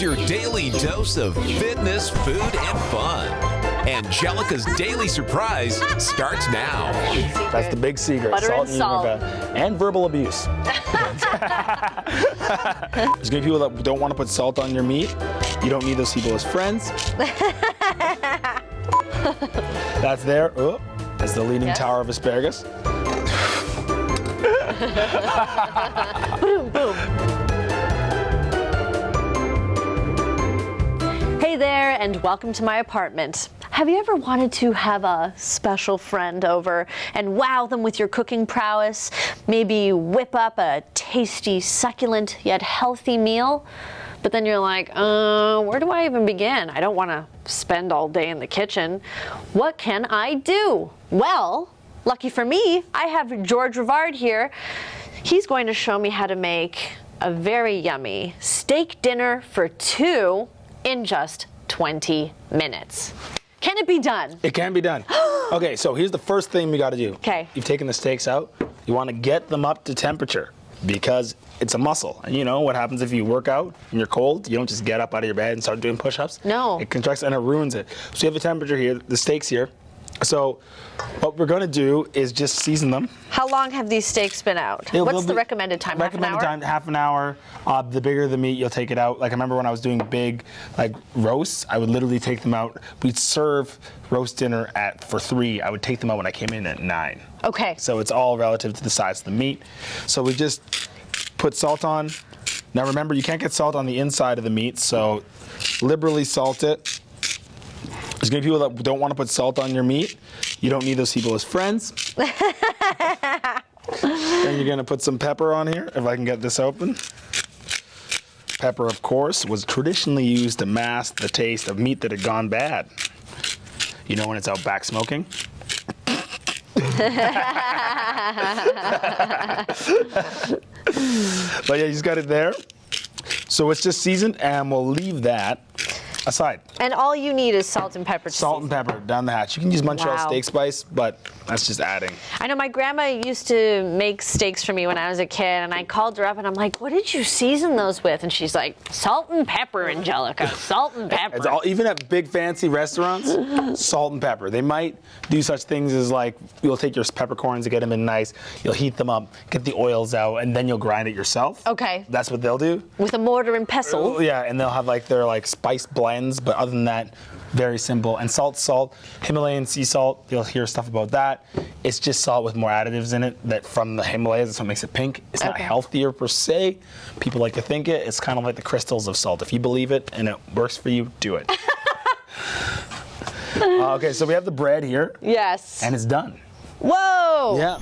your daily dose of fitness, food, and fun. Angelica's Daily Surprise starts now. That's the big secret. Butter and salt. And verbal abuse. There's gonna be people that don't want to put salt on your meat. You don't need those people as friends. That's there. Oh, that's the Leaning Tower of asparagus. Boom, boom. Hey there, and welcome to my apartment. Have you ever wanted to have a special friend over and wow them with your cooking prowess? Maybe whip up a tasty, succulent, yet healthy meal? But then you're like, where do I even begin? I don't want to spend all day in the kitchen. What can I do? Well, lucky for me, I have George Rivard here. He's going to show me how to make a very yummy steak dinner for two in just 20 minutes. Can it be done? It can be done. Okay, so here's the first thing we got to do. Okay. You've taken the steaks out. You want to get them up to temperature because it's a muscle. And you know what happens if you work out and you're cold? You don't just get up out of your bed and start doing push-ups. No. It contracts and it ruins it. So you have the temperature here, the steaks here. So what we're going to do is just season them. How long have these steaks been out? What's the recommended time? Recommended time, half an hour. The bigger the meat, you'll take it out. Like I remember when I was doing big like roasts, I would literally take them out. We'd serve roast dinner for 3. I would take them out when I came in at 9. Okay. So it's all relative to the size of the meat. So we just put salt on. Now remember, you can't get salt on the inside of the meat, so liberally salt it. There's gonna be people that don't want to put salt on your meat. You don't need those people as friends. Then you're gonna put some pepper on here, if I can get this open. Pepper, of course, was traditionally used to mask the taste of meat that had gone bad. You know when it's out back smoking? But yeah, you just got it there. So it's just seasoned, and we'll leave that aside. And all you need is salt and pepper. Salt and pepper down the hatch. You can use Montreal steak spice, but that's just adding. I know my grandma used to make steaks for me when I was a kid, and I called her up and I'm like, what did you season those with? And she's like, salt and pepper, Angelica, salt and pepper. It's all, even at big fancy restaurants, salt and pepper. They might do such things as like, you'll take your peppercorns and get them in nice, you'll heat them up, get the oils out, and then you'll grind it yourself. Okay. That's what they'll do. With a mortar and pestle. Yeah, and they'll have like their like spice blends, but other than that, very simple. And salt, Himalayan sea salt, you'll hear stuff about that. It's just salt with more additives in it that from the Himalayas, that's what makes it pink. It's not healthier per se. People like to think it. It's kind of like the crystals of salt. If you believe it and it works for you, do it. Okay, so we have the bread here. Yes. And it's done. Whoa! Yeah.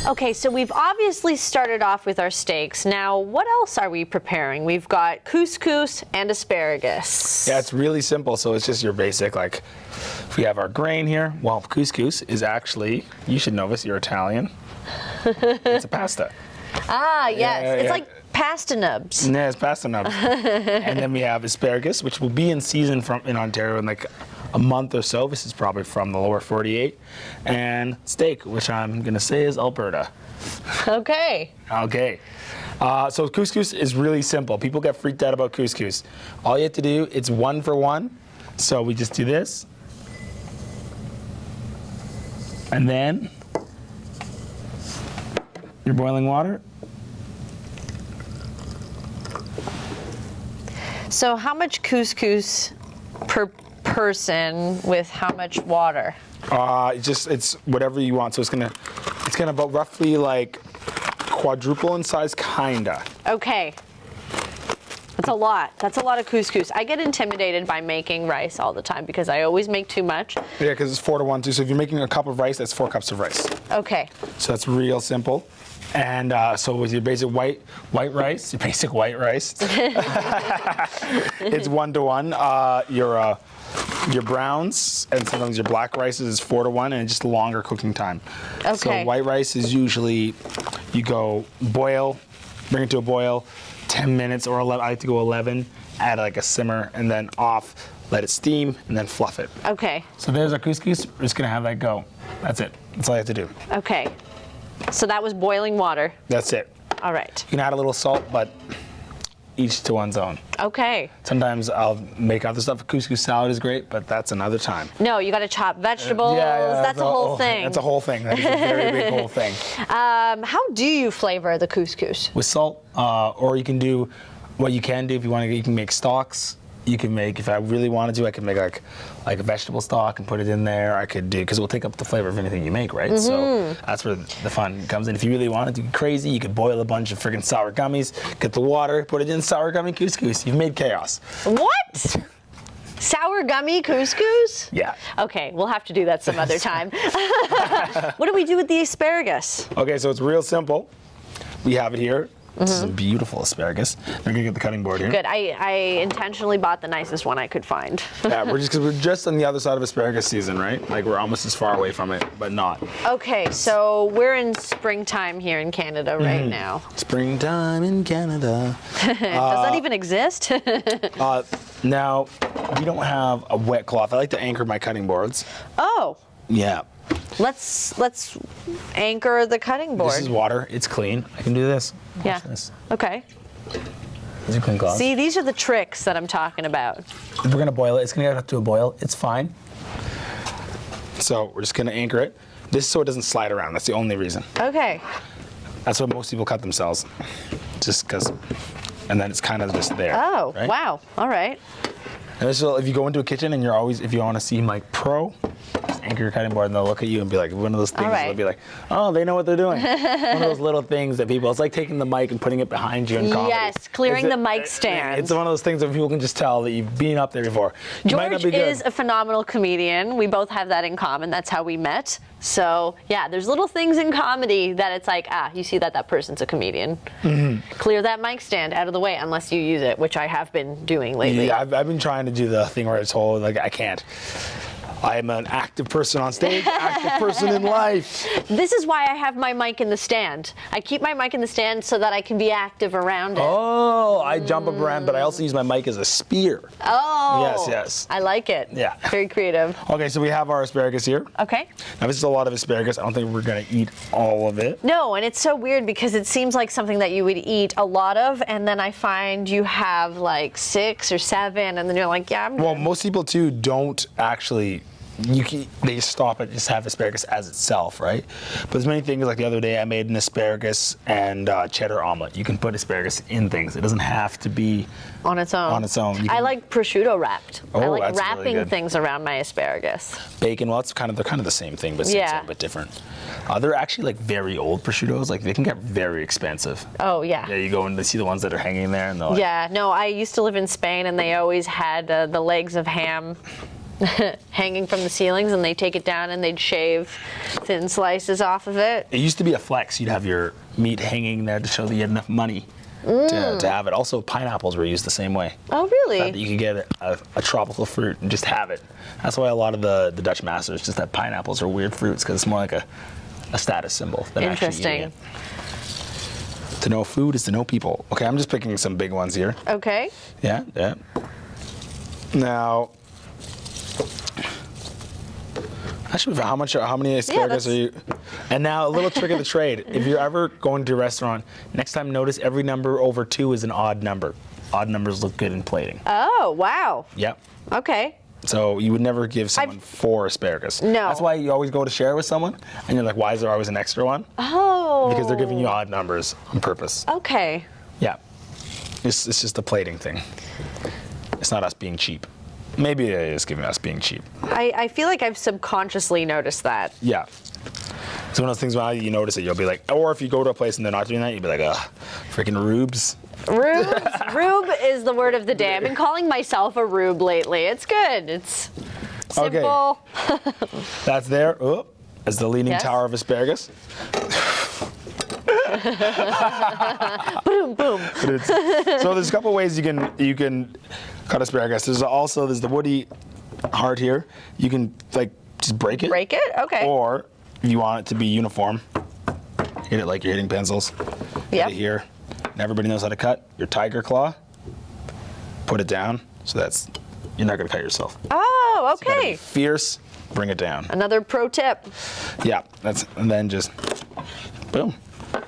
Okay, so we've obviously started off with our steaks. Now, what else are we preparing? We've got couscous and asparagus. Yeah, it's really simple. So it's just your basic, like, we have our grain here. Well, couscous is actually, you should know this, you're Italian. It's a pasta. Ah, yes. Yeah, it's like pasta nubs. Yeah, it's pasta nubs. And then we have asparagus, which will be in season in Ontario in like a month or so. This is probably from the lower 48. And steak, which I'm going to say is Alberta. Okay. Okay. So couscous is really simple. People get freaked out about couscous. All you have to do, it's 1 for 1. So we just do this. And then your boiling water. So how much couscous per person with how much water? It's whatever you want. So it's gonna about roughly like quadruple in size, kinda. Okay. That's a lot. That's a lot of couscous. I get intimidated by making rice all the time because I always make too much. Yeah, because it's 4 to 1 too. So if you're making a cup of rice, that's 4 cups of rice. Okay. So that's real simple. And so with your basic white rice, your basic white rice, it's 1 to 1. Your browns and sometimes your black rices is 4 to 1, and just longer cooking time. Okay. So white rice is usually you go boil, bring it to a boil, 10 minutes or 11. I like to go 11. Add like a simmer and then off. Let it steam and then fluff it. Okay. So there's our couscous. We're just gonna have that go. That's it. That's all you have to do. Okay. So that was boiling water. That's it. All right. You can add a little salt, but each to one's own. Okay. Sometimes I'll make other stuff. Couscous salad is great, but that's another time. No, you got to chop vegetables. That's a whole thing. That's a whole thing. That is a very big whole thing. How do you flavor the couscous? With salt, or you can do what you can do if you want to. You can make stocks. You can make, if I really wanted to, I could make like a vegetable stock and put it in there. I could do, because it will take up the flavor of anything you make, right? So that's where the fun comes in. If you really wanted to be crazy, you could boil a bunch of friggin' sour gummies, get the water, put it in sour gummy couscous. You've made chaos. What? Sour gummy couscous? Yeah. Okay, we'll have to do that some other time. What do we do with the asparagus? Okay, so it's real simple. We have it here. This is some beautiful asparagus. We're gonna get the cutting board here. Good. I intentionally bought the nicest one I could find. Yeah, because we're just on the other side of asparagus season, right? Like we're almost as far away from it, but not. Okay, so we're in springtime here in Canada right now. Springtime in Canada. Does that even exist? Now, we don't have a wet cloth. I like to anchor my cutting boards. Oh, Yeah. let's anchor the cutting board. This is water. It's clean. I can do this. Watch Yeah. this. Okay. These are clean cloths. See, these are the tricks that I'm talking about. If we're gonna boil it, it's gonna get up to a boil. It's fine. So we're just gonna anchor it. This is so it doesn't slide around. That's the only reason. Okay. That's what most people cut themselves. Just because. And then it's kind of just there. Oh, right? wow. All right. And this will, if you go into a kitchen and you're always, if you want to seem like pro, just anchor your cutting board and they'll look at you and be like, one of those things, right. they'll be like, oh, they know what they're doing. One of those little things that people, it's like taking the mic and putting it behind you in comedy. Yes, clearing It's the mic stand. It's one of those things that people can just tell that you've been up there before. You might not George be good. is a phenomenal comedian. We both have that in common. That's how we met. So, yeah, there's little things in comedy that it's like, you see that person's a comedian. Clear that mic stand out of the way unless you use it, which I have been doing lately. Yeah, I've been trying to do the thing where it's whole, like, I can't. I am an active person on stage, active person in life. This is why I have my mic in the stand. I keep my mic in the stand so that I can be active around it. Oh, I jump up around, but I also use my mic as a spear. Oh. Yes, yes. I like it. Yeah. Very creative. Okay, so we have our asparagus here. Okay. Now this is a lot of asparagus. I don't think we're gonna eat all of it. No, and it's so weird because it seems like something that you would eat a lot of, and then I find you have like 6 or 7, and then you're like, yeah, I'm Well, good. most people too don't actually. They just stop it, just have asparagus as itself, right? But there's many things. Like the other day, I made an asparagus and cheddar omelet. You can put asparagus in things. It doesn't have to be On its own. on its own. You I can- like prosciutto wrapped. I Oh, like that's really wrapping good. things around my asparagus. bacon. Well, they're kind of the same thing, but Yeah. a little bit different. They're actually like very old prosciuttos. Like they can get very expensive. Oh, yeah. Yeah, you go and they see the ones that are hanging there, and they're like, Yeah, no, I used to live in Spain, and they always had the legs of ham hanging from the ceilings, and they'd take it down and they'd shave thin slices off of it. It used to be a flex. You'd have your meat hanging there to show that you had enough money to have it. Also, pineapples were used the same way. Oh, That really? you could get a tropical fruit and just have it. That's why a lot of the Dutch masters just have pineapples or weird fruits, because it's more like a status symbol than actually eating Interesting. it. To know food is to know people. Okay, I'm just picking some big ones here. Okay. Yeah, yeah. Now, actually, how many asparagus that's- are you? And now a little trick of the trade. If you're ever going to a restaurant, next time notice every number over 2 is an odd number. Odd numbers look good in plating. Oh, wow. Yep. Okay. So you would never give someone 4 asparagus. No. That's why you always go to share with someone, and you're like, why is there always an extra one? Oh. Because they're giving you odd numbers on purpose. Okay. Yeah. It's just a plating thing. It's not us being cheap. Maybe it is giving us being cheap. I feel like I've subconsciously noticed that. Yeah. It's one of those things when you notice it, you'll be like, or if you go to a place and they're not doing that, you'll be like, ugh, freaking rubes. Rube is the word of the day. I've been calling myself a rube lately. It's good. It's simple. That's there. Oh, as the leaning Yes. tower of asparagus. Boom, boom. So there's a couple ways you can cut asparagus. There's the woody heart here. You can like just break it. Break it? Okay. Or if you want it to be uniform, hit it like you're hitting pencils. Yep. Hit it here. And everybody knows how to cut. Your tiger claw. Put it down. So you're not gonna cut yourself. Oh, You gotta be okay. fierce. Bring it down. Another pro tip. Yeah. And then just boom.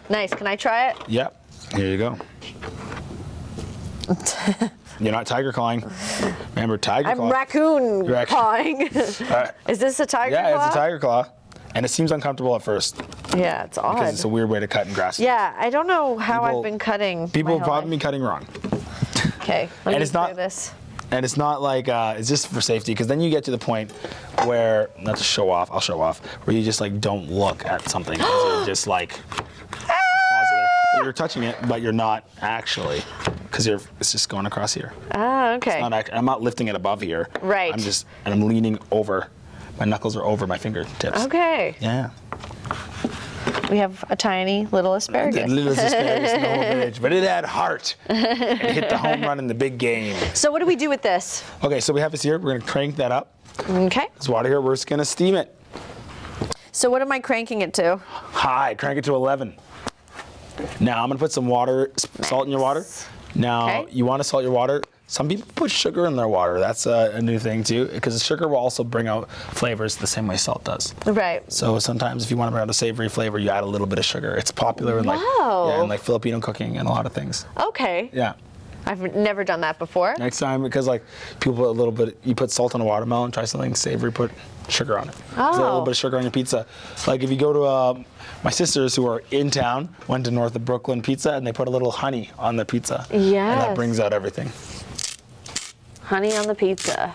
Nice. Can I try it? Yep. Here you go. You're not tiger clawing. Remember, tiger I'm claw. raccoon Raccoon. clawing. Is this a tiger claw? Yeah, it's a tiger claw. And it seems uncomfortable at first Yeah, it's odd. because it's a weird way to cut in grass. Yeah, I don't know how People- I've been cutting. People my whole probably life. be cutting wrong. Okay, let And me it's not- do this. And it's not like, it's just for safety, because then you get to the point where, not to show off, I'll show off, where you just like don't look at something, because you're just like, positive. You're touching it, but you're not actually, because it's just going across here. Ah, okay. I'm not lifting it above here. Right. I'm leaning over. My knuckles are over my fingertips. Okay. Yeah. We have a tiny little asparagus. The little asparagus in the whole village, but it had heart. It hit the home run in the big game. So what do we do with this? Okay, so we have this here. We're gonna crank that up. Okay. This water here, we're just gonna steam it. So what am I cranking it to? High, crank it to 11. Now I'm gonna put some water, salt in your water. Now Okay. you want to salt your water. Some people put sugar in their water. That's a new thing too, because the sugar will also bring out flavors the same way salt does. Right. So sometimes if you want to bring out a savory flavor, you add a little bit of sugar. It's popular in Wow. in like Filipino cooking and a lot of things. Okay. Yeah. I've never done that before. Next time, because like people put a little bit, you put salt on a watermelon, try something savory, put sugar on it. There's a little bit of sugar on your pizza. Like if you go to my sisters who are in town, went to north of Brooklyn Pizza, and they put a little honey on the pizza. And Yes. that brings out everything. Honey on the pizza.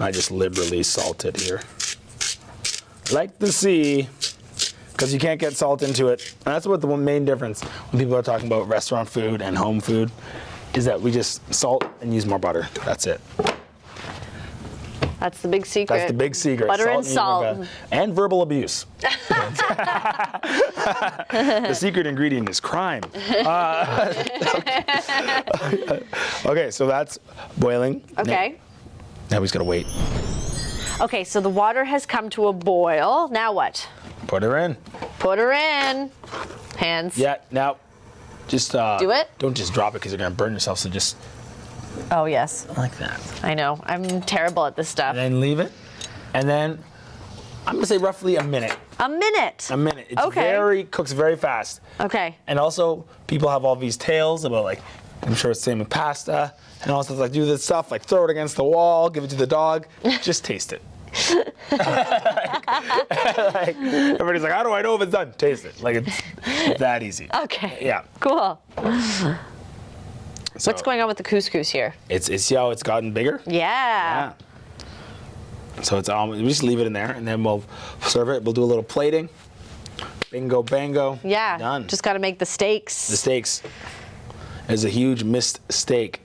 I just liberally salted here. Like the sea, because you can't get salt into it. And that's what the one main difference when people are talking about restaurant food and home food is that we just salt and use more butter. That's it. That's the big secret. That's the big secret. Butter and salt. And verbal abuse. The secret ingredient is crime. Okay, so that's boiling. Okay. Now we just gotta wait. Okay, so the water has come to a boil. Now what? Put her in. Put her in. Hands. Yeah, now just Do it? Don't just drop it because you're gonna burn yourself, so just Oh, yes. like that. I know. I'm terrible at this stuff. And then leave it. And then I'm gonna say roughly a minute. A minute. A minute. It's Okay. cooks very fast. Okay. And also, people have all these tales about like, I'm sure it's the same with pasta, and all stuff like do this stuff, like throw it against the wall, give it to the dog, just taste it. like, everybody's like, how do I know if it's done? Taste it. Like it's that easy. Okay. Yeah. Cool. So What's going on with the couscous here? It's see how it's gotten bigger? Yeah. So it's we just leave it in there, and then we'll serve it. We'll do a little plating. Bingo, bango. Yeah. Done. Just got to make the steaks. The steaks. Is a huge missed steak.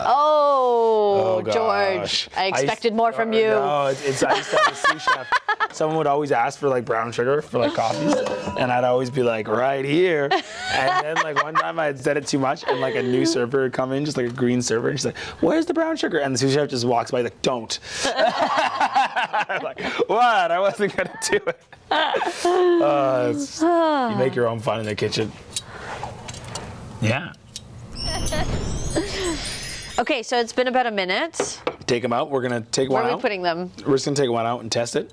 Oh, gosh. George. I expected more from you. No, it's I used to have a sous chef. Someone would always ask for like brown sugar for like coffees, and I'd always be like, right here. And then like one time I had said it too much, and like a new server would come in, just like a green server, and she's like, "Where's the brown sugar?" And the sous chef just walks by like, "Don't." I'm like, what? I wasn't gonna do it. You make your own fun in the kitchen. Yeah. Okay, so it's been about a minute. Take them out. We're gonna take Where one are out. we putting them? We're just gonna take one out and test it.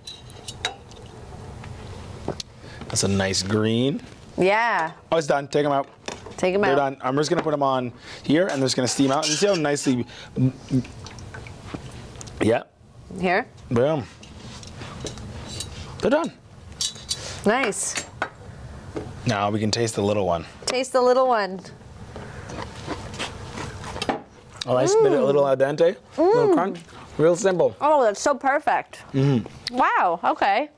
That's a nice green. Yeah. Oh, it's done. Take them out. Take them They're out. done. I'm just gonna put them on here, and they're just gonna steam out. And see how nicely. Yeah. Here. Boom. They're done. Nice. Now we can taste the little one. Taste the little one. A nice bit, a little al dente, a little crunch. Real simple. Oh, that's so perfect. Wow. Okay.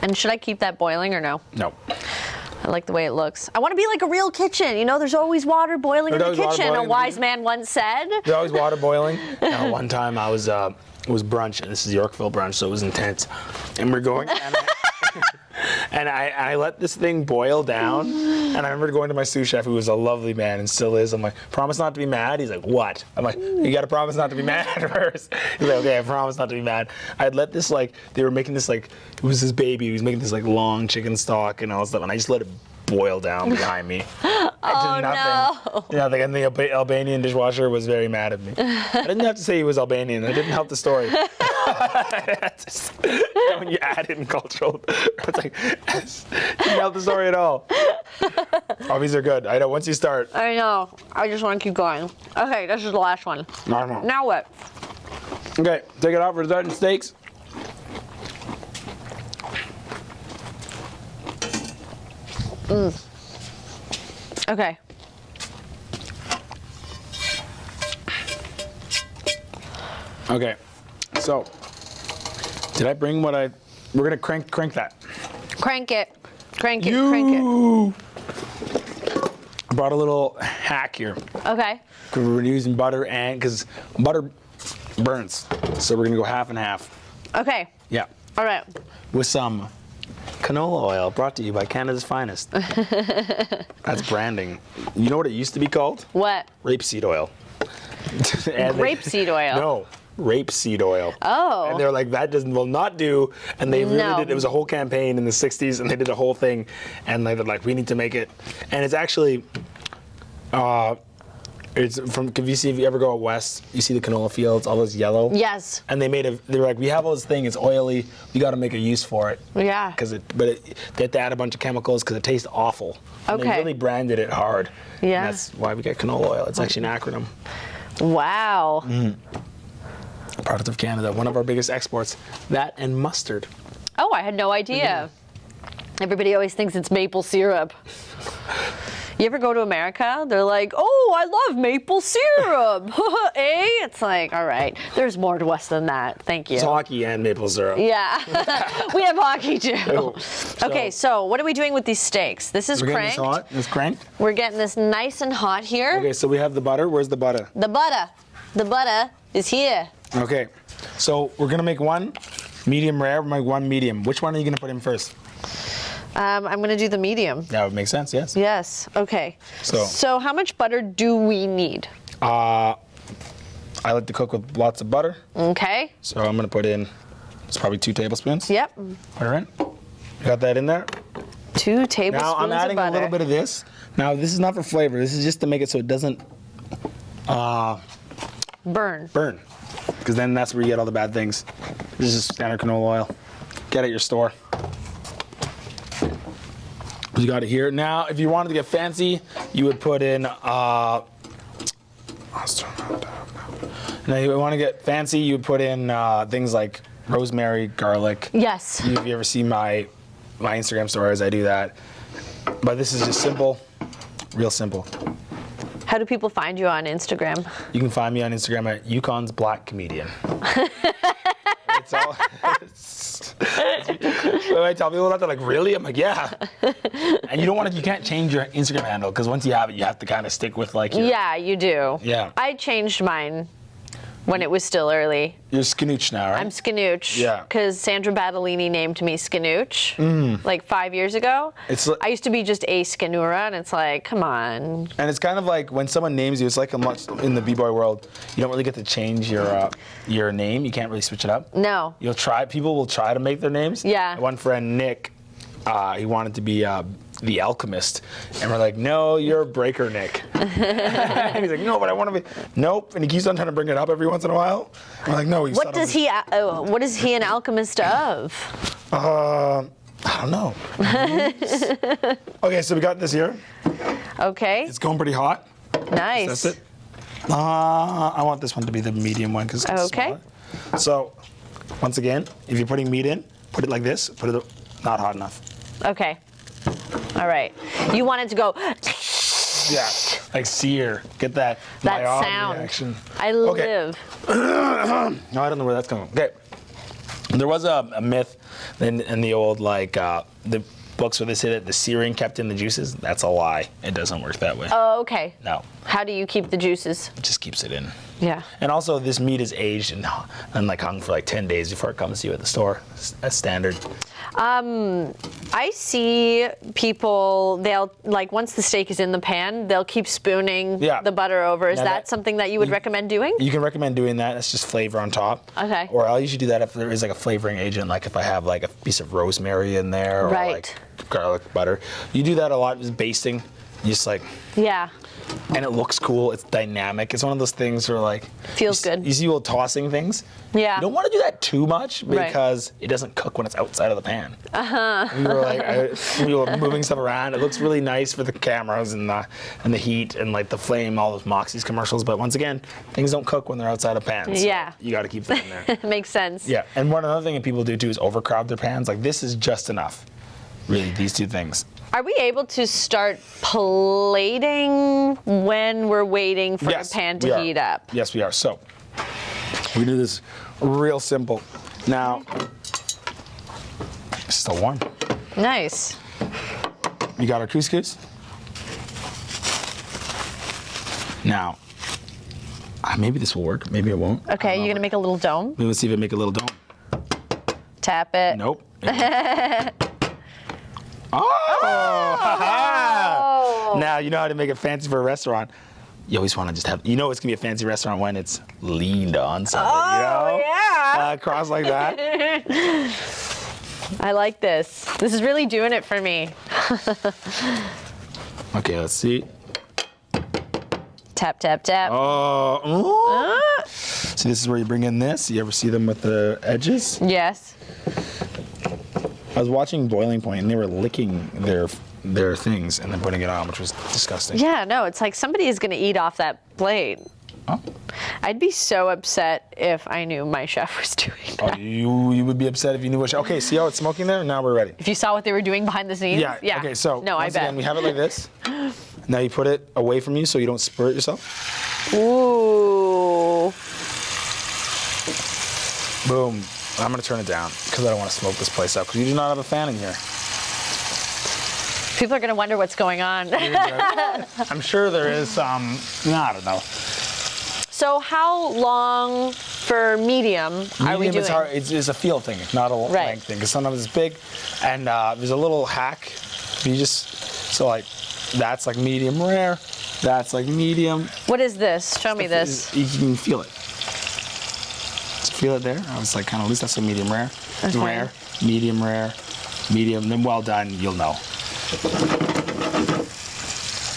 And should I keep that boiling or no? No. I like the way it looks. I want to be like a real kitchen. You know, there's always water boiling in the There's always water kitchen. boiling A in the wise kitchen. man once said. There's always water boiling. Now, one time I was, it was brunch, and this is Yorkville brunch, so it was intense. And we're going, and I let this thing boil down. And I remember going to my sous chef, who was a lovely man and still is. I'm like, promise not to be mad? He's like, what? I'm like, you got to promise not to be mad first. He's like, okay, I promise not to be mad. I'd let this, like, they were making this, like, it was his baby. He was making this, like, long chicken stock and all that stuff. And I just let it boil down behind me. I did nothing. Nothing. And the Albanian dishwasher was very mad at me. I didn't have to say he was Albanian. It didn't help the story. When you add in cultural, it's like, you nailed the story at all. Oh, these are good. I know, once you start. I know. I just want to keep going. Okay, this is the last one. Normal. Now what? Okay, take it out for starting steaks. Okay. Okay, so did I bring what I? We're gonna crank that. Crank it. Crank it. Crank it. I brought a little hack here. Okay. We're using butter and because butter burns, so we're gonna go half and half. Okay. Yeah, All right. with some canola oil brought to you by Canada's Finest. That's branding. You know what it used to be called? What? Rapeseed oil. Rapeseed oil. No, rapeseed oil. Oh. And they're like, that will not do. And they really No. did. It was a whole campaign in the 60s, and they did a whole thing. And they're like, we need to make it. And it's actually, it's from, if you ever go out west, you see the canola fields, all those yellow. Yes. And they were like, we have all this thing, it's oily, we got to make a use for it. Yeah. They had to add a bunch of chemicals because it tastes awful. And Okay. they really branded it hard. Yeah. And that's why we get canola oil. It's actually an acronym. Wow. Product of Canada, one of our biggest exports. That and mustard. Oh, I had no idea. Everybody always thinks it's maple syrup. You ever go to America? They're like, oh, I love maple syrup. Eh? It's like, all right, there's more to us than that. Thank you. It's hockey and maple syrup. Yeah, we have hockey too. Oh, Okay, so what are we doing with these steaks? This is We're getting this cranked. hot. It's cranked. We're getting this nice and hot here. Okay, so we have the butter. Where's the butter? The butter is here. Okay, so we're gonna make one medium rare. We're gonna make one medium. Which one are you gonna put in first? I'm gonna do the medium. That would make sense. Yes. Yes. Okay. So- So how much butter do we need? I like to cook with lots of butter, Okay. so I'm gonna put in. It's probably 2 tablespoons. Yep. Put her in. Got that in there. 2 tablespoons Now I'm adding of butter. a little bit of this. Now this is not for flavor. This is just to make it so it doesn't Burn. burn, because then that's where you get all the bad things. This is just standard canola oil. Get it at your store. You got it here. Now, if you wanted to get fancy, you would put in. Now, you want to get fancy, you would put in things like rosemary, garlic. Yes. If you ever see my Instagram stories, I do that. But this is just simple, real simple. How do people find you on Instagram? You can find me on Instagram at Yukon's Black Comedian. It's all. When I tell people that, they're like, "Really?" I'm like, "Yeah." And you can't change your Instagram handle because once you have it, you have to kind of stick with like your. Yeah, you do. Yeah. I changed mine when it was still early. You're Skinooch now, right? I'm Skinooch. Yeah. Because Sandra Battellini named me Skinooch like 5 years ago. I used to be just a Skinura, and it's like, come on. And it's kind of like when someone names you, it's like in the b-boy world, you don't really get to change your name. You can't really switch it up. No. People will try to make their names. Yeah. One friend, Nick, he wanted to be the Alchemist, and we're like, no, you're Breaker Nick. And he's like, no, but I want to be. Nope. And he keeps on trying to bring it up every once in a while. We're like, no. What is he an alchemist of? I don't know. Okay, so we got this here. Okay. It's going pretty hot. Nice. That's it. I want this one to be the medium one because it's Okay. smaller. So, once again, if you're putting meat in, put it like this. Put it not hot enough. Okay. All right. You want it to go. Yeah, like sear. Get that. That Maillard sound. reaction. I Okay. live. No, I don't know where that's coming from. Okay. There was a myth in the old the books where they say that the searing kept in the juices. That's a lie. It doesn't work that way. Oh, okay. No, How do you keep the juices? it just keeps it in. Yeah. And also, this meat is aged and hung for like 10 days before it comes to you at the store. That's standard. I see people, they'll, like, once the steak is in the pan, they'll keep spooning Yeah. the butter over. Is Now that that- something that you would recommend doing? You can recommend doing that. That's just flavor on top. Okay. Or I'll usually do that if there is like a flavoring agent, like if I have like a piece of rosemary in there or Right. like garlic butter. You do that a lot, just basting. You just like, Yeah. and it looks cool. It's dynamic. It's one of those things where like Feels good. You see people tossing things. Yeah. You don't want to do that too much Right. because it doesn't cook when it's outside of the pan. We were like, we were moving stuff around. It looks really nice for the cameras and the heat and like the flame, all those Moxie's commercials. But once again, things don't cook when they're outside of pans. So Yeah. you got to keep them in there. Makes sense. Yeah. And one other thing that people do too is overcrowd their pans. Like this is just enough. Really, these two things. Are we able to start plating when we're waiting for the pan we to are. heat up? Yes, we are. So we do this real simple. Now, it's still warm. Nice. You got our couscous. Now, maybe this will work. Maybe it won't. Okay, you're gonna make a little dome. Maybe let's see if it make a little dome. Tap it. Nope. Oh! Now you know how to make it fancy for a restaurant. You always want to just have, you know, it's gonna be a fancy restaurant when it's leaned on something. You know? Yeah. Cross like that. I like this. This is really doing it for me. Okay, let's see. Tap, tap, tap. Oh. Ooh. See, this is where you bring in this. You ever see them with the edges? Yes. I was watching Boiling Point and they were licking their things and then putting it on, which was disgusting. Yeah, no, it's like somebody is gonna eat off that plate. Oh. I'd be so upset if I knew my chef was doing that. Oh, you would be upset if you knew what. Okay, see how it's smoking there? Now we're ready. If you saw what they were doing behind the scenes? Yeah. Okay, so no, I once bet. again, we have it like this. Now you put it away from you so you don't spurt yourself. Ooh. Boom. I'm gonna turn it down because I don't want to smoke this place up because you do not have a fan in here. People are gonna wonder what's going on. I'm sure there is some. No, I don't know. So how long for medium are we Medium doing? is hard. It's a feel thing. It's not a length thing because sometimes it's big, and there's a little hack. You just like that's like medium rare. That's like medium. What is this? Show me this. You can feel it. Feel it there? I was like, kind of, at least that's a medium rare. Okay. Rare, medium, then well done, you'll know.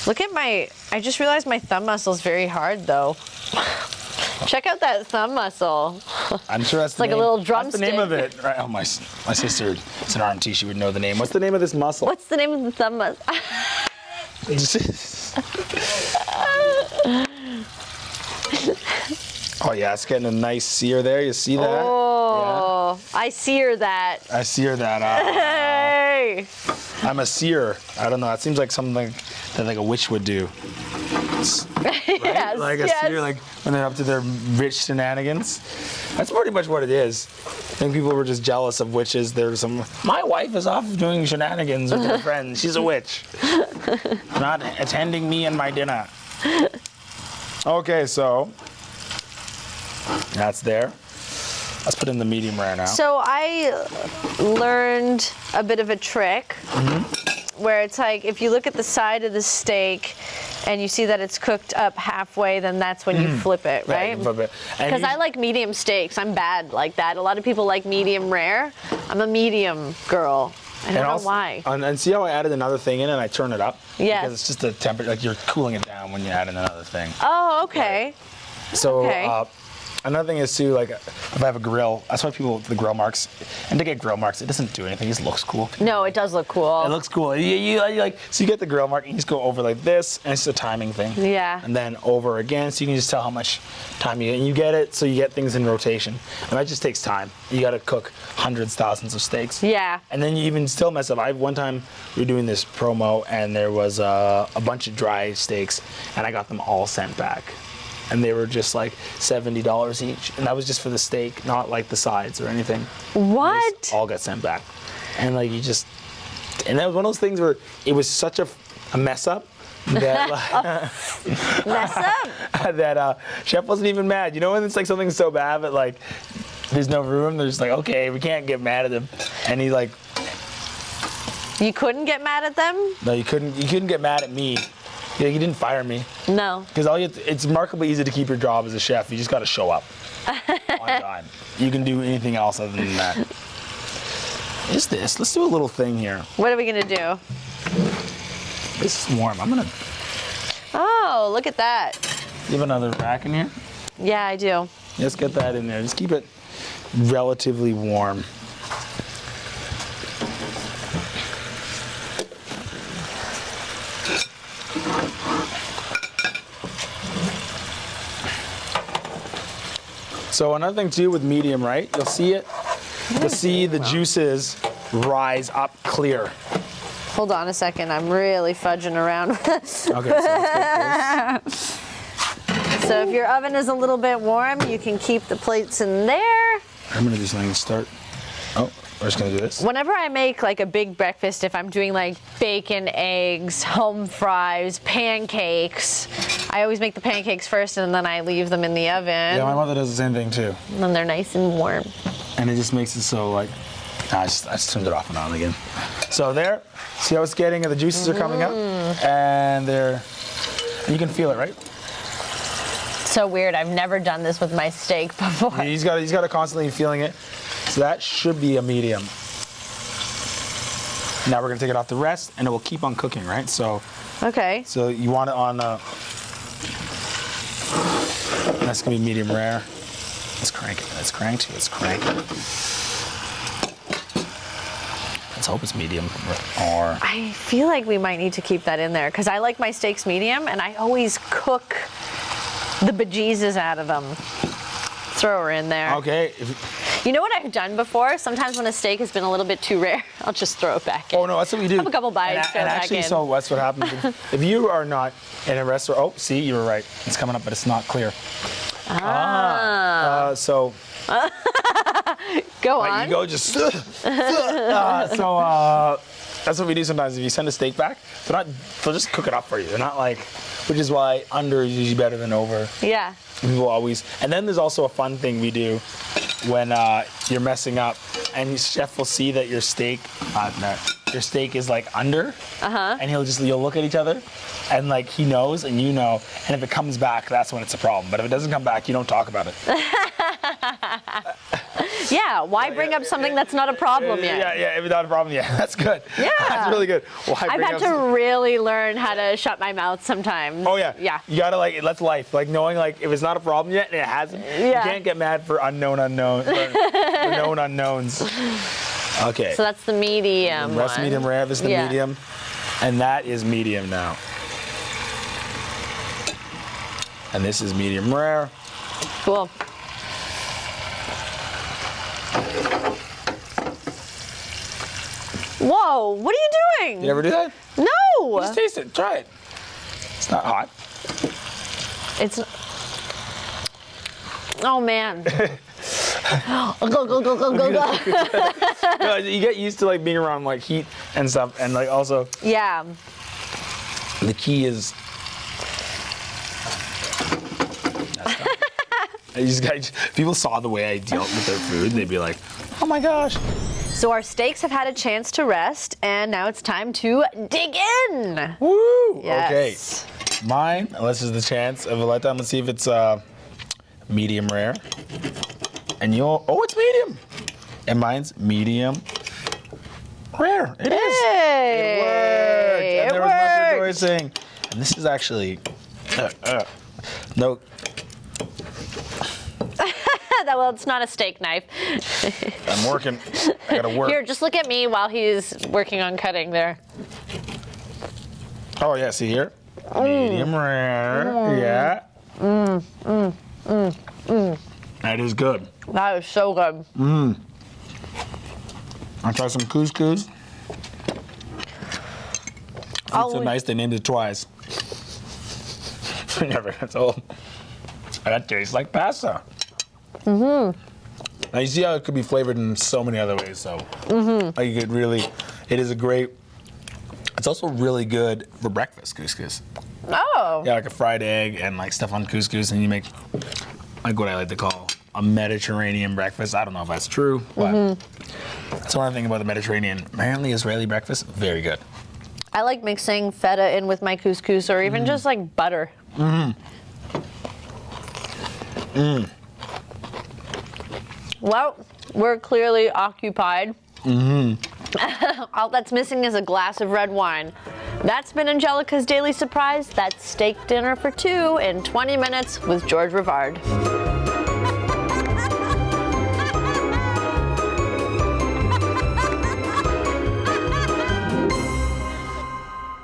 Look at my, I just realized my thumb muscle is very hard though. Check out that thumb muscle. I'm sure that's It's like a little That's the name drumstick. of it. Right. Oh, my sister, it's an RMT, she would know the name. What's the name of this muscle? What's the name of the thumb muscle? Oh yeah, it's getting a nice sear there. You see that? Oh, I sear that. Yeah. I sear that. Hey! I'm a seer. I don't know. It seems like something that like a witch would do. Right? Yes, Like a yes. seer, like when they're up to their witch shenanigans. That's pretty much what it is. I think people were just jealous of witches. There's some. My wife is off doing shenanigans with her friends. She's a witch. Not attending me and my dinner. Okay, so that's there. Let's put in the medium rare now. So I learned a bit of a trick where it's like if you look at the side of the steak and you see that it's cooked up halfway, then that's when you flip it, right? Because I like medium steaks. I'm bad like that. A lot of people like medium rare. I'm a medium girl. I don't know why. And see how I added another thing in and I turn it up? Yes. Because it's just the temperature, like you're cooling it down when you add in another thing. Oh, okay. So Okay. another thing is too, like if I have a grill, that's why people, the grill marks, and to get grill marks, it doesn't do anything, it just looks cool. No, it does look cool. It looks cool. You like, so you get the grill mark and you just go over like this, and it's a timing thing. Yeah. And then over again, so you can just tell how much time you get. And you get it, so you get things in rotation. And that just takes time. You got to cook hundreds, thousands of steaks. Yeah. And then you even still mess up. One time we were doing this promo, and there was a bunch of dry steaks, and I got them all sent back. And they were just like $70 each. And that was just for the steak, not like the sides or anything. What? They all got sent back. And like you just, and that was one of those things where it was such a mess up that Mess up? that chef wasn't even mad. You know when it's like something so bad that like there's no room, they're just like, okay, we can't get mad at him. And he like, You couldn't get mad at them? no, you couldn't get mad at me. Yeah, you didn't fire me. No. Because it's remarkably easy to keep your job as a chef. You just got to show up on time. You can do anything else other than that. Just this. Let's do a little thing here. What are we gonna do? This is warm. I'm gonna Oh, look at that. give another rack in here. Yeah, I do. Let's get that in there. Just keep it relatively warm. So another thing too with medium, right? You'll see it. You'll see the juices rise up clear. Hold on a second. I'm really fudging around. Okay, so let's get this. So if your oven is a little bit warm, you can keep the plates in there. I'm gonna do something to start. Oh, we're just gonna do this. Whenever I make like a big breakfast, if I'm doing like bacon, eggs, home fries, pancakes, I always make the pancakes first and then I leave them in the oven. Yeah, my mother does the same thing too. And then they're nice and warm. And it just makes it so like, I just turned it off and on again. So there, see how it's getting, the juices are coming up, and you can feel it, right? So weird. I've never done this with my steak before. He's got to constantly feeling it. So that should be a medium. Now we're gonna take it off the rest, and it will keep on cooking, right? So, Okay. so you want it on. That's gonna be medium rare. Let's crank it. Let's crank it. Let's crank it. Let's hope it's medium. Or I feel like we might need to keep that in there because I like my steaks medium and I always cook the bejesus out of them. Throw her in there. okay. You know what I've done before? Sometimes when a steak has been a little bit too rare, I'll just throw it back in. Oh no, that's what we do. Have a couple bites, throw it back actually, in. so that's what happens if you are not in a restaurant. Oh, see, you were right. It's coming up, but it's not clear. So Go right, on. you go just. That's what we do sometimes. If you send a steak back, they'll just cook it up for you. They're not like, which is why under is usually better than over. Yeah. People always, and then there's also a fun thing we do when you're messing up, and your chef will see that your steak is like under, and you'll look at each other, and like he knows and you know, and if it comes back, that's when it's a problem. But if it doesn't come back, you don't talk about it. Yeah. Why bring up something that's not a problem yet? Yeah, if it's not a problem, yeah, that's good. Yeah. That's really good. I've had to really learn how to shut my mouth sometimes. Oh yeah. Yeah. You gotta that's life. Like knowing if it's not a problem yet and it hasn't, you can't get mad for known unknowns. Okay. So that's the medium Rest one. medium rare. This is the medium, and that is medium now. And this is medium rare. Cool. Whoa, what are you doing? You ever do that? No. Just taste it. Try it. It's not hot. It's. Oh man. Go, go, go, go, go, go. No, you get used to being around heat and stuff, and also Yeah. the key is. If people saw the way I dealt with their food, they'd be like, "Oh my gosh." So our steaks have had a chance to rest, and now it's time to dig in. Woo! Yes. Okay. Mine, this is the chance of a letdown. Let's see if it's medium rare. And it's medium. And mine's medium rare. It is. Hey, It worked. And there was much worked. rejoicing. And this is actually, no. Well, it's not a steak knife. I'm working. I gotta work. Here, just look at me while he's working on cutting there. Oh yeah, see here? Medium rare. Yeah. That is good. That is so good. I'll try some couscous. It's so nice they named it twice. Never gets old. That tastes like pasta. Now you see how it could be flavored in so many other ways. So it is a great. It's also really good for breakfast couscous. Oh. Yeah, like a fried egg and stuff on couscous, and you make what I like to call a Mediterranean breakfast. I don't know if that's true, but that's one thing about the Mediterranean. Apparently, Israeli breakfast, very good. I like mixing feta in with my couscous, or even just butter. Well, we're clearly occupied. All that's missing is a glass of red wine. That's been Angelica's Daily Surprise. That's steak dinner for two in 20 minutes with George Rivard.